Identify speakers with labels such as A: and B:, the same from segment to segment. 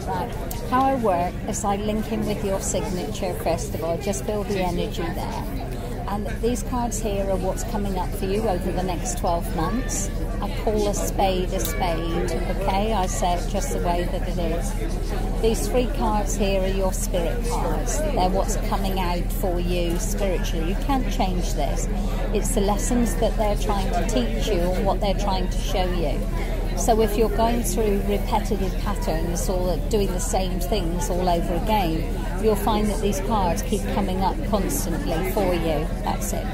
A: Right. How I work is I link in with your signature first of all, just feel the energy there. And these cards here are what's coming up for you over the next 12 months. I call a spade, okay? I say it just the way that it is. These 3 cards here are your spirit cards. They're what's coming out for you spiritually. You can't change this. It's the lessons that they're trying to teach you and what they're trying to show you. So if you're going through repetitive patterns or doing the same things all over again, you'll find that these cards keep coming up constantly for you. That's it.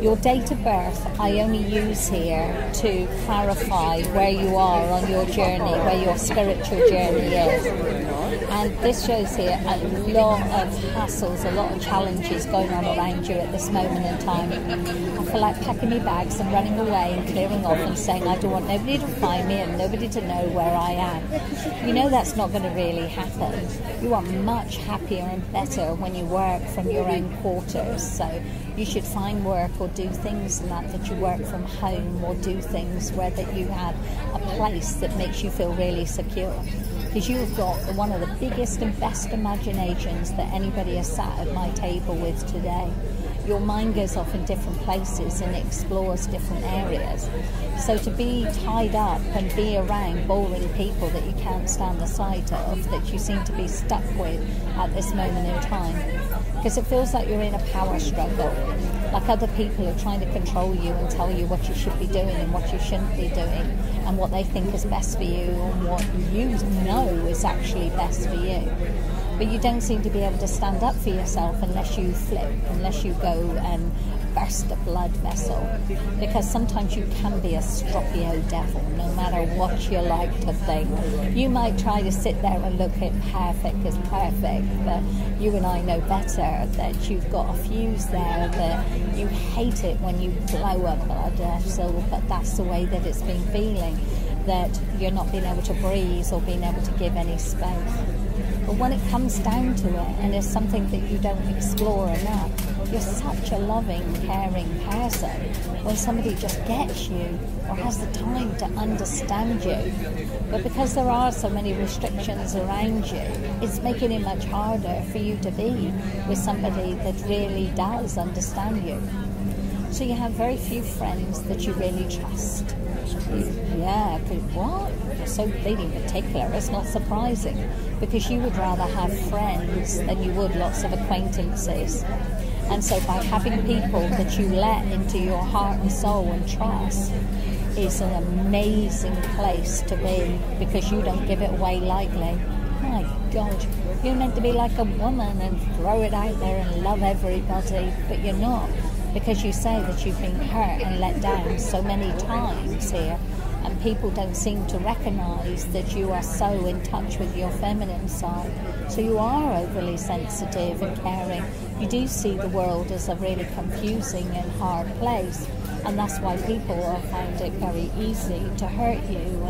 A: Your date of birth I only use here to clarify where you are on your journey, where your spiritual journey is. And this shows here a lot of hassles, a lot of challenges going on around you at this moment in time. I feel like packing my bags and running away and clearing off and saying I don't want nobody to find me and nobody to know where I am. You know that's not going to really happen. You are much happier and better when you work from your own quarters. So you should find work or do things that you work from home, or do things where that you have a place that makes you feel really secure. Because you've got one of the biggest and best imaginations that anybody has sat at my table with today. Your mind goes off in different places and explores different areas. So to be tied up and be around boring people that you can't stand the sight of, that you seem to be stuck with at this moment in time, because it feels like you're in a power struggle. Like other people are trying to control you and tell you what you should be doing and what you shouldn't be doing, and what they think is best for you and what you know is actually best for you. But you don't seem to be able to stand up for yourself unless you flip, unless you go and burst a blood vessel. Because sometimes you can be a stroppy old devil, no matter what you like to think. You might try to sit there and look at perfect as perfect, but you and I know better that you've got a fuse there, that you hate it when you blow a blood vessel, but that's the way that it's been feeling, that you're not being able to breathe or being able to give any space. But when it comes down to it, and it's something that you don't explore enough, you're such a loving, caring person. When somebody just gets you or has the time to understand you, but because there are so many restrictions around you, it's making it much harder for you to be with somebody that really does understand you. So you have very few friends that you really trust. Yeah, what? You're so bleeding particular. It's not surprising, because you would rather have friends than you would lots of acquaintances. And so by having people that you let into your heart and soul and trust is an amazing place to be, because you don't give it away lightly. My God, you're meant to be like a woman and throw it out there and love everybody, but you're not. Because you say that you've been hurt and let down so many times here, and people don't seem to recognise that you are so in touch with your feminine side. So you are overly sensitive and caring. You do see the world as a really confusing and hard place, and that's why people have found it very easy to hurt you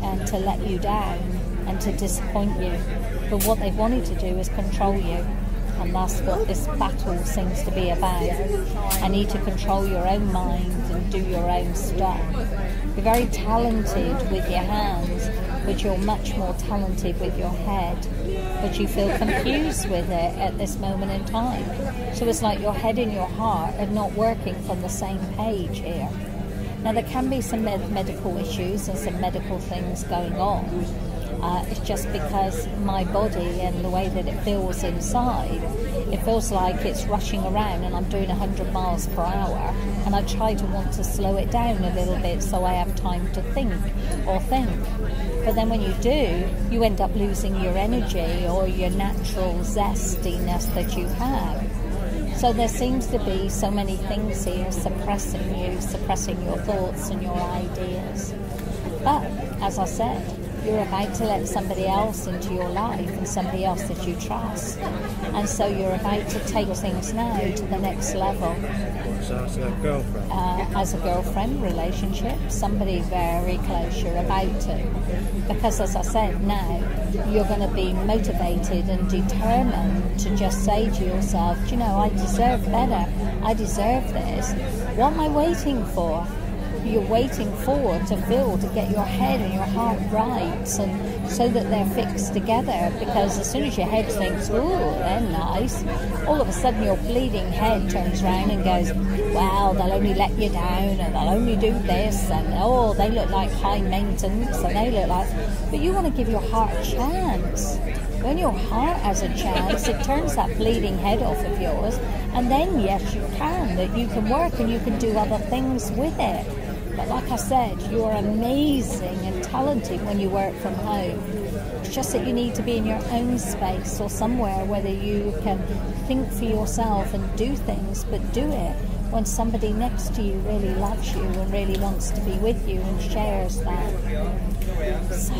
A: and to let you down and to disappoint you. But what they've wanted to do is control you. And that's what this battle seems to be about. I need to control your own mind and do your own stuff. You're very talented with your hands, but you're much more talented with your head. But you feel confused with it at this moment in time. So it's like your head and your heart are not working from the same page here. Now there can be some medical issues and some medical things going on. It's just because my body and the way that it feels inside, it feels like it's rushing around and I'm doing 100 miles per hour, and I try to want to slow it down a little bit so I have time to think. But then when you do, you end up losing your energy or your natural zestiness that you have. So there seems to be so many things here suppressing you, suppressing your thoughts and your ideas. But, as I said, you're about to let somebody else into your life, and somebody else that you trust. And so you're about to take things now to the next level.
B: So as a girlfriend?
A: As a girlfriend relationship, somebody very close, you're about to. Because as I said, now you're going to be motivated and determined to just say to yourself, you know, I deserve better. I deserve this. What am I waiting for? you're waiting for to fill, to get your head and your heart right, and so that they're fixed together. Because as soon as your head thinks, "Ooh, they're nice," all of a sudden your bleeding head turns around and goes, "Well, they'll only let you down, and they'll only do this, and oh, they look like high maintenance, and they look like..." But you want to give your heart a chance. When your heart has a chance, it turns that bleeding head off of yours, and then yes, you can work and you can do other things with it. But like I said, you're amazing and talented when you work from home. It's just that you need to be in your own space or somewhere where you can think for yourself and do things, but do it when somebody next to you really loves you and really wants to be with you and shares that. So,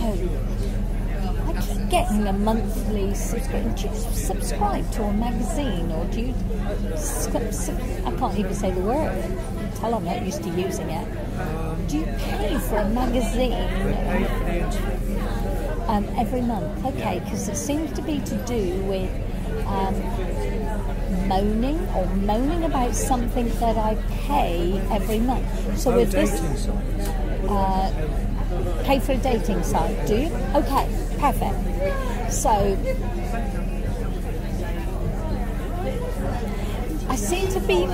A: I keep getting a monthly subscription. Do you subscribe to a magazine, or do you... I can't even say the word. Tell I'm not used to using it. Do you pay for a magazine every month? Okay, because it seems to be to do with moaning about something that I pay every month. So with this, pay for a dating site, do you? Okay, perfect. So I seem to be,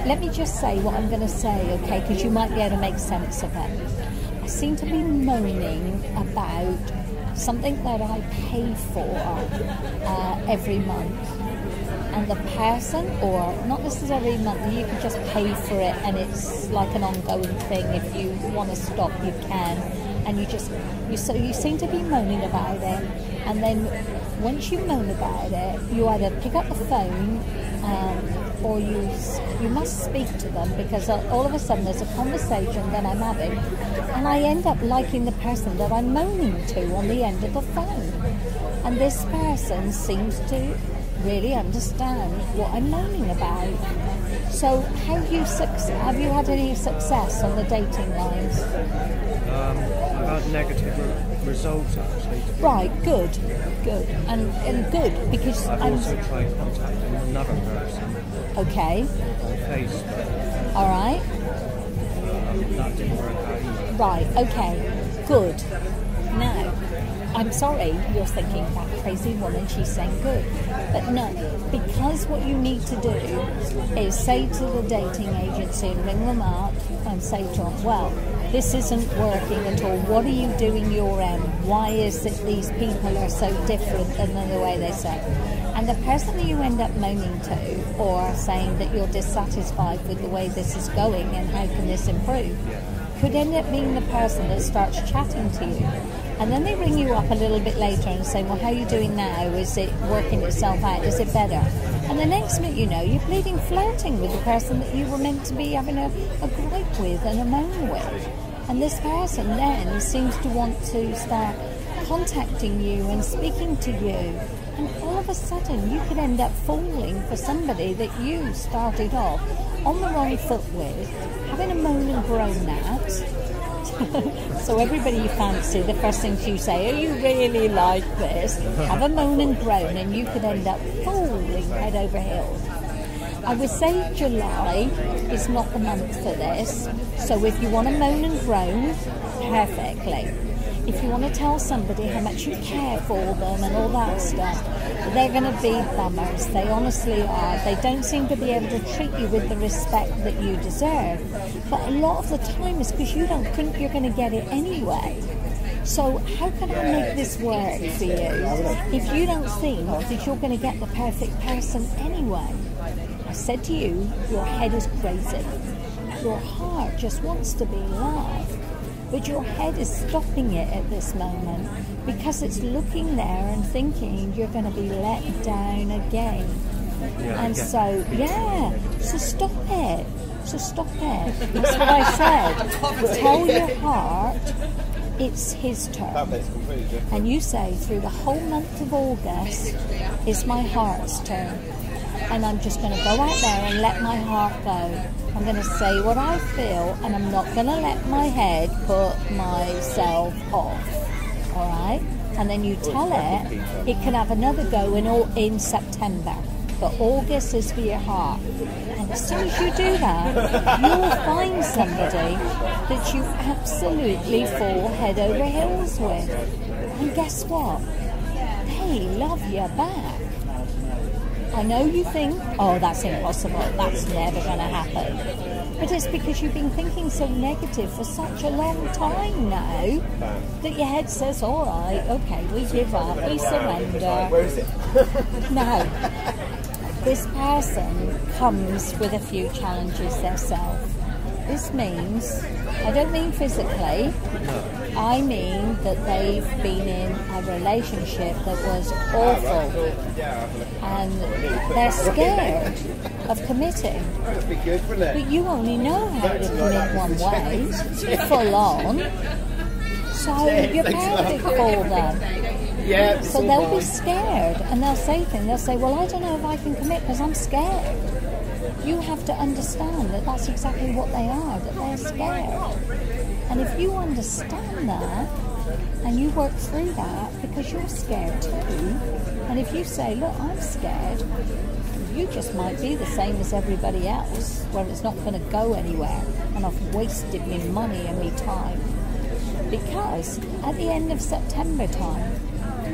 A: let me just say what I'm going to say, okay, because you might be able to make sense of it. I seem to be moaning about something that I pay for every month. And the person, or not necessarily every month, you can just pay for it and it's like an ongoing thing. If you want to stop, you can. And you seem to be moaning about it. And then once you moan about it, you either pick up the phone or you must speak to them, because all of a sudden there's a conversation that I'm having and I end up liking the person that I'm moaning to on the end of the phone. And this person seems to really understand what I'm moaning about. So have you had any success on the dating lines?
B: I've had negative results actually.
A: Right, good. And good, because
B: I've also tried contacting another person.
A: Okay.
B: On Facebook.
A: Alright.
B: That didn't work out either.
A: Right, okay. Good. Now, I'm sorry you're thinking, that crazy woman, she's saying good. But no, because what you need to do is say to the dating agency, ring them up and say to them, well, this isn't working at all. What are you doing your end? Why is it these people are so different than the way they say? And the person that you end up moaning to, or saying that you're dissatisfied with the way this is going and how can this improve, could end up being the person that starts chatting to you. And then they ring you up a little bit later and say, well, how are you doing now? Is it working itself out? Is it better? And the next minute you know, you're bleeding flirting with the person that you were meant to be having a gripe with and a moan with. And this person then seems to want to start contacting you and speaking to you. And all of a sudden you could end up falling for somebody that you started off on the wrong foot with, having a moan and groan at. So everybody you fancy, the first thing you say, oh, you really like this, have a moan and groan, and you could end up falling head over heels. I would say July is not the month for this, so if you want to moan and groan, perfectly. If you want to tell somebody how much you care for them and all that stuff, they're going to be bummers. They honestly are. They don't seem to be able to treat you with the respect that you deserve. But a lot of the time it's because you don't think you're going to get it anyway. So how can I make this work for you if you don't think that you're going to get the perfect person anyway? I said to you, your head is crazy. Your heart just wants to be loved. But your head is stopping it at this moment because it's looking there and thinking you're going to be let down again. So stop it. That's what I said. Tell your heart it's his turn. And you say, through the whole month of August, it's my heart's turn. And I'm just going to go out there and let my heart go. I'm going to say what I feel, and I'm not going to let my head put myself off. All right? And then you tell it can have another go in September. but August is for your heart. And as soon as you do that, you'll find somebody that you absolutely fall head over heels with. And guess what? They love you back. I know you think, oh, that's impossible, that's never going to happen. But it's because you've been thinking so negative for such a long time now that your head says, all right, okay, we give up, we surrender.
C: Where is it?
A: No. This person comes with a few challenges themselves. This means, I don't mean physically, I mean that they've been in a relationship that was awful and they're scared of committing. But you only know how to commit one way, full on, so you're perfect for them. So they'll be scared and they'll say things, they'll say, well, I don't know if I can commit because I'm scared. You have to understand that that's exactly what they are, that they're scared. And if you understand that, and you work through that, because you're scared too, and if you say, look, I'm scared, you just might be the same as everybody else, where it's not going to go anywhere, and I've wasted my money and my time. Because at the end of September time,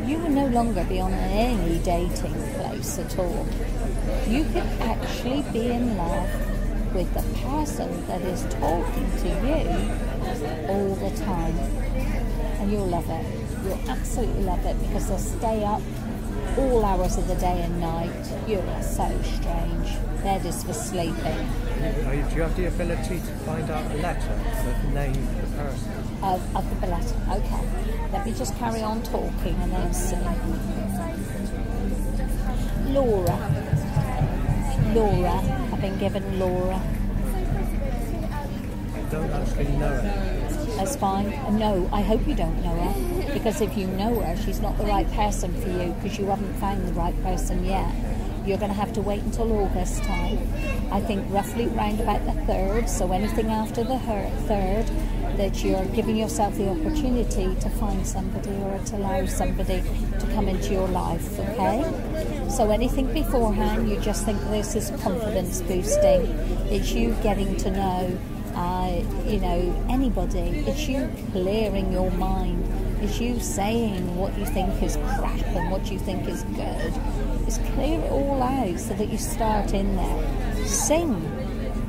A: you will no longer be on any dating place at all. You could actually be in love with the person that is talking to you all the time. And you'll love it. You'll absolutely love it because they'll stay up all hours of the day and night. You are so strange. They're just for sleeping.
B: Do you have the ability to find out a letter with the name of the person?
A: Of the letter. Okay. Let me just carry on talking and then see. Laura. I've been given Laura.
B: I don't actually know her.
A: That's fine. No, I hope you don't know her, because if you know her, she's not the right person for you because you haven't found the right person yet. You're going to have to wait until August time. I think roughly round about the 3rd, so anything after the 3rd, that you're giving yourself the opportunity to find somebody or to allow somebody to come into your life, okay? So anything beforehand, you just think this is confidence boosting. It's you getting to know, anybody. It's you clearing your mind. It's you saying what you think is crap and what you think is good. It's clear it all out so that you start in there. Sing.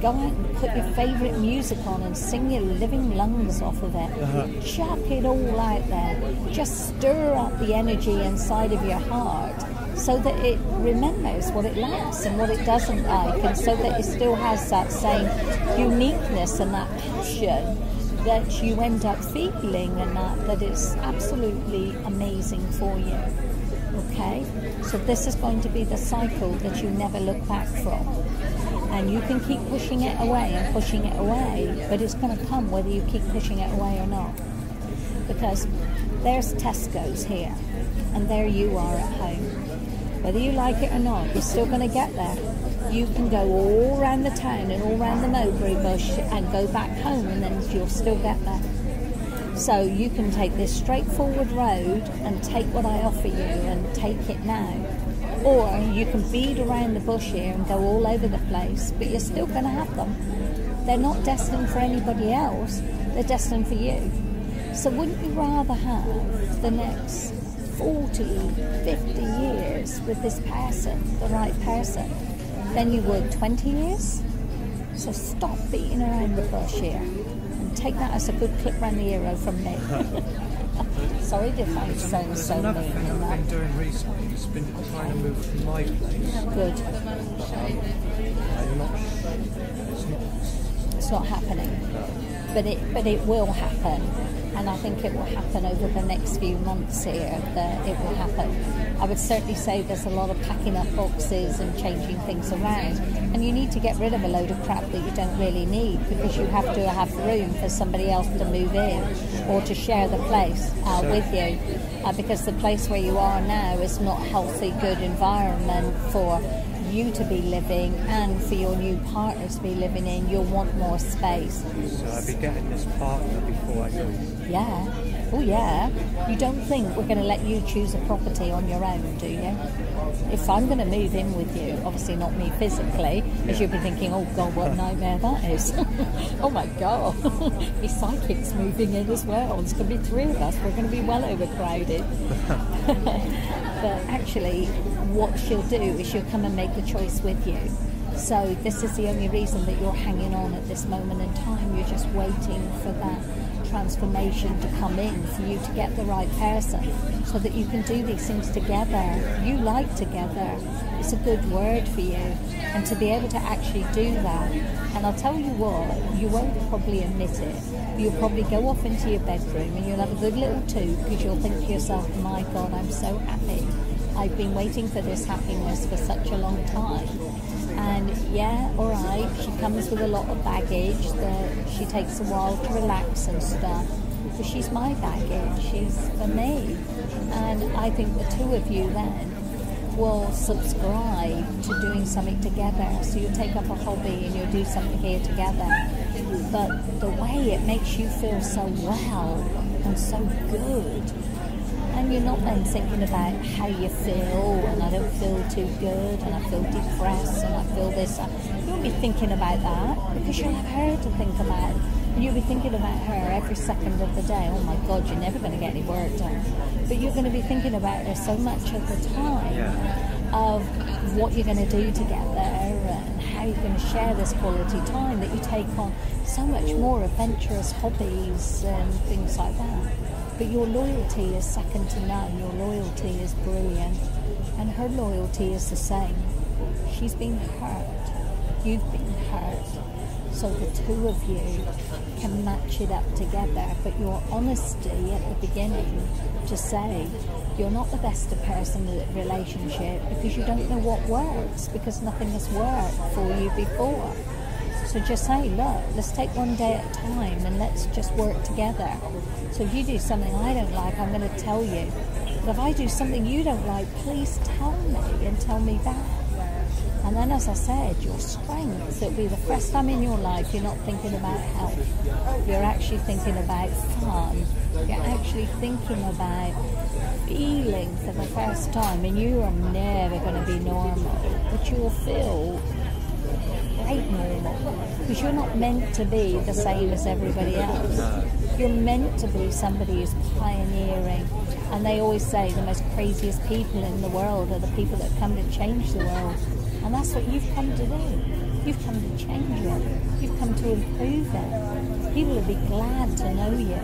A: Go out and put your favourite music on and sing your living lungs off of it. Chuck it all out there. Just stir up the energy inside of your heart so that it remembers what it likes and what it doesn't like, and so that it still has that same uniqueness and that passion that you end up feeling, and that is absolutely amazing for you. Okay? So this is going to be the cycle that you never look back from. And you can keep pushing it away and pushing it away, but it's going to come whether you keep pushing it away or not. Because there's Tesco's here, and there you are at home. Whether you like it or not, you're still going to get there. You can go all around the town and all around the mulberry bush and go back home, and then you'll still get there. So you can take this straightforward road and take what I offer you and take it now. Or you can bead around the bush here and go all over the place, but you're still going to have them. They're not destined for anybody else, they're destined for you. So wouldn't you rather have the next 40, 50 years with this person, the right person, than you would 20 years? So stop beating around the bush here and take that as a good clip round the ear from me. Sorry if I sound so mean.
B: Another thing I've been doing recently has been trying to move from my place.
A: Good.
B: It's
A: It's not happening. But it will happen. And I think it will happen over the next few months here, that it will happen. I would certainly say there's a lot of packing up boxes and changing things around. And you need to get rid of a load of crap that you don't really need, because you have to have room for somebody else to move in or to share the place with you. Because the place where you are now is not a healthy, good environment for you to be living and for your new partner to be living in. You'll want more space.
B: So I'll be getting this partner before I go.
A: Yeah. Oh yeah, you don't think we're going to let you choose a property on your own, do you? If I'm going to move in with you, obviously not me physically, as you'll be thinking, oh God, what a nightmare that is. Oh my God, my psychic's moving in as well. There's going to be 3 of us. We're going to be well overcrowded. But actually, what she'll do is she'll come and make the choice with you. So this is the only reason that you're hanging on at this moment in time. You're just waiting for that transformation to come in, for you to get the right person, so that you can do these things together. You like together. It's a good word for you. And to be able to actually do that, and I'll tell you what, you won't probably admit it. You'll probably go off into your bedroom and you'll have a good little toot, because you'll think to yourself, my God, I'm so happy. I've been waiting for this happiness for such a long time. And yeah, all right, she comes with a lot of baggage that she takes a while to relax and stuff. But she's my baggage, she's for me. And I think the 2 of you then will subscribe to doing something together. So you'll take up a hobby and you'll do something here together. But the way it makes you feel so well and so good. And you're not then thinking about how you feel, and I don't feel too good, and I feel depressed, and I feel this. You won't be thinking about that, because you'll have her to think about. And you'll be thinking about her every second of the day. Oh my God, you're never going to get any work done. But you're going to be thinking about her so much of the time, of what you're going to do together, and how you're going to share this quality time, that you take on so much more adventurous hobbies and things like that. But your loyalty is second to none. Your loyalty is brilliant. And her loyalty is the same. She's been hurt. You've been hurt. So the 2 of you can match it up together. But your honesty at the beginning to say, you're not the best person in a relationship, because you don't know what works, because nothing has worked for you before. So just say, look, let's take one day at a time and let's just work together. So if you do something I don't like, I'm going to tell you. But if I do something you don't like, please tell me and tell me back. And then, as I said, your strength, it'll be the first time in your life you're not thinking about health. You're actually thinking about fun. You're actually thinking about feeling for the first time. And you are never going to be normal, but you'll feel great normal, because you're not meant to be the same as everybody else. You're meant to be somebody who's pioneering. And they always say the most craziest people in the world are the people that come to change the world. And that's what you've come to do. You've come to change it. You've come to improve it. People will be glad to know you.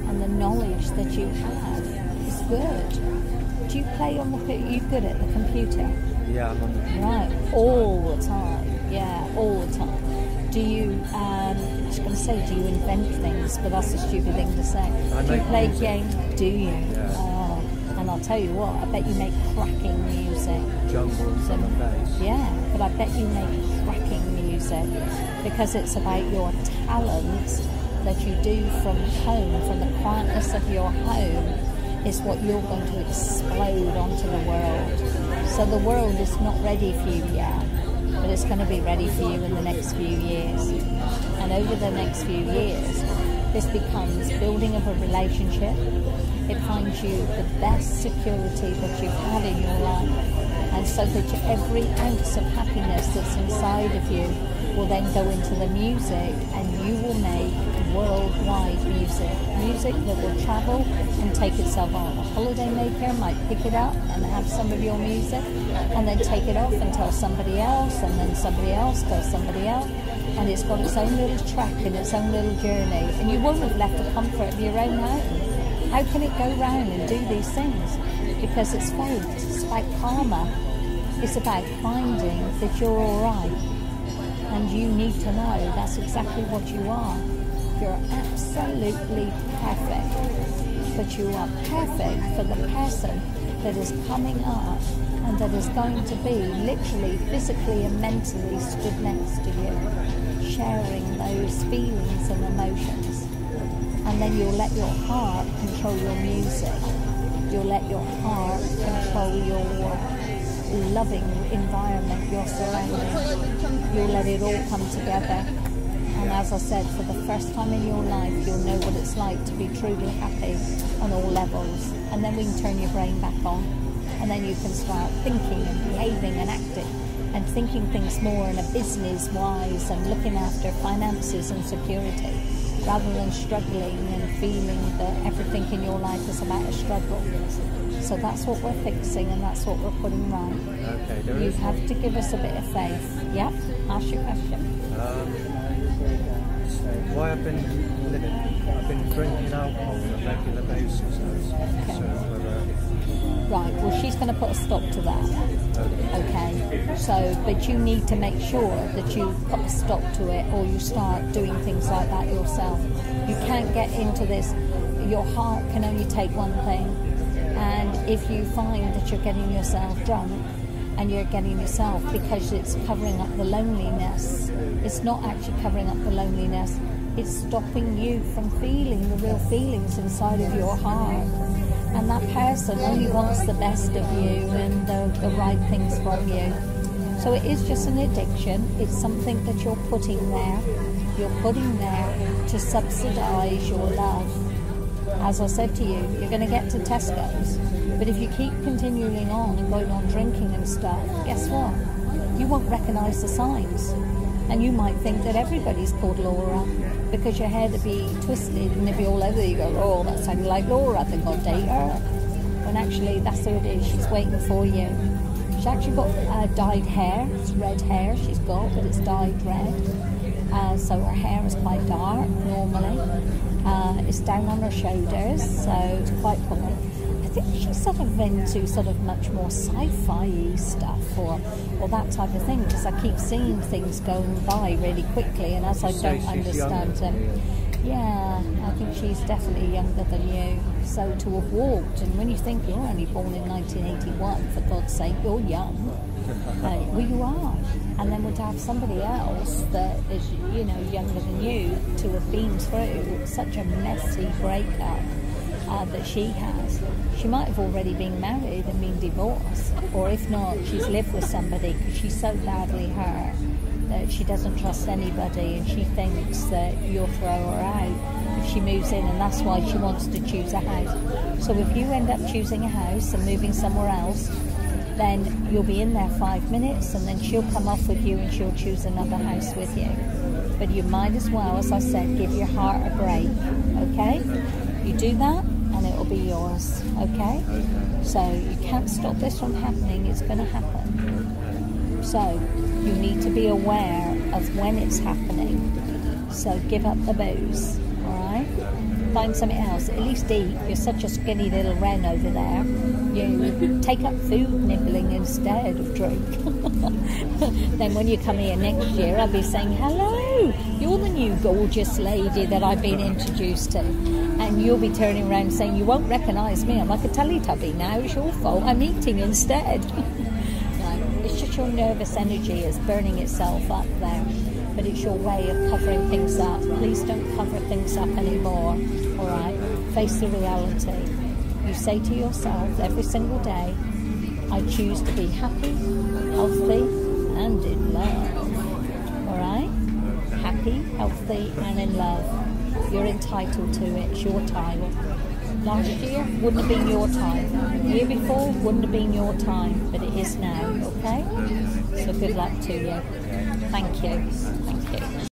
A: And the knowledge that you have is good. Do you play on the... You're good at the computer?
B: Yeah, I'm on the computer.
A: Right, all the time. Yeah, all the time. Do you, I was going to say, do you invent things? But that's a stupid thing to say. Do you play games? Do you?
B: Yeah.
A: And I'll tell you what, I bet you make cracking music.
B: Jungle and summer bass.
A: Yeah, but I bet you make cracking music, because it's about your talent that you do from home, from the quietness of your home, is what you're going to explode onto the world. So the world is not ready for you yet, but it's going to be ready for you in the next few years. And over the next few years, this becomes building of a relationship. It finds you the best security that you've had in your life. And so that every ounce of happiness that's inside of you will then go into the music, and you will make worldwide music. Music that will travel and take itself on. A holidaymaker might pick it up and have some of your music, and then take it off and tell somebody else, and then somebody else tells somebody else. And it's got its own little track and its own little journey. And you won't have left the comfort of your own home. How can it go round and do these things? Because it's fate. It's about karma. It's about finding that you're all right. And you need to know that's exactly what you are. You're absolutely perfect. But you are perfect for the person that is coming up and that is going to be literally, physically and mentally stood next to you, sharing those feelings and emotions. And then you'll let your heart control your music. You'll let your heart control your loving environment, your surroundings. You'll let it all come together. And And as I said, for the first time in your life, you'll know what it's like to be truly happy on all levels. And then we can turn your brain back on. And then you can start thinking and behaving and acting and thinking things more in a business-wise and looking after finances and security, rather than struggling and feeling that everything in your life is about a struggle. So that's what we're fixing, and that's what we're putting right.
B: Okay,
A: You have to give us a bit of faith. Yep, ask your question.
B: Why I've been drinking alcohol on a regular basis.
A: Right, well, she's going to put a stop to that. Okay, so, but you need to make sure that you put a stop to it, or you start doing things like that yourself. You can't get into this. Your heart can only take one thing. And if you find that you're getting yourself drunk, and you're getting yourself because it's covering up the loneliness, it's not actually covering up the loneliness, it's stopping you from feeling the real feelings inside of your heart. And that person only wants the best of you and the right things from you. So it is just an addiction. It's something that you're putting there. You're putting there to subsidize your love. As I said to you, you're going to get to Tesco's, but if you keep continuing on and going on drinking and stuff, guess what? You won't recognise the signs. And you might think that everybody's called Laura because your hair to be twisted, and if you're all over there, you go, oh, that sounded like Laura, I think I'll date her. When actually, that's who it is. She's waiting for you. She's actually got dyed hair. It's red hair she's got, but it's dyed red. So her hair is quite dark normally. It's down on her shoulders, so it's quite common. I think she's sort of into sort of much more sci-fi stuff or that type of thing, because I keep seeing things going by really quickly, and as I don't understand them, yeah, I think she's definitely younger than you. So to have walked, and when you think you're only born in 1981, for God's sake, you're young. Well, you are. And then to have somebody else that is, you know, younger than you, to have been through such a messy breakup that she has. She might have already been married and been divorced, or if not, she's lived with somebody because she's so badly hurt that she doesn't trust anybody, and she thinks that you'll throw her out if she moves in, and that's why she wants to choose a house. So if you end up choosing a house and moving somewhere else, then you'll be in there 5 minutes, and then she'll come off with you and she'll choose another house with you. But you might as well, as I said, give your heart a break, okay? You do that and it'll be yours, okay? So you can't stop this from happening. It's going to happen. So you need to be aware of when it's happening. So give up the booze, all right? Find something else. At least eat. You're such a skinny little wren over there. You take up food nibbling instead of drink. Then when you come here next year, I'll be saying, hello, you're the new gorgeous lady that I've been introduced to. And you'll be turning around saying, you won't recognise me. I'm like a Teletubby now. It's your fault. I'm eating instead. No, it's just your nervous energy is burning itself up there. But it's your way of covering things up. Please don't cover things up anymore, all right? Face the reality. You say to yourself every single day, I choose to be happy, healthy, and in love, all right? Happy, healthy, and in love. You're entitled to it. It's your time. Last year wouldn't have been your time. The year before wouldn't have been your time, but it is now, okay? So good luck to you. Thank you. Thank you.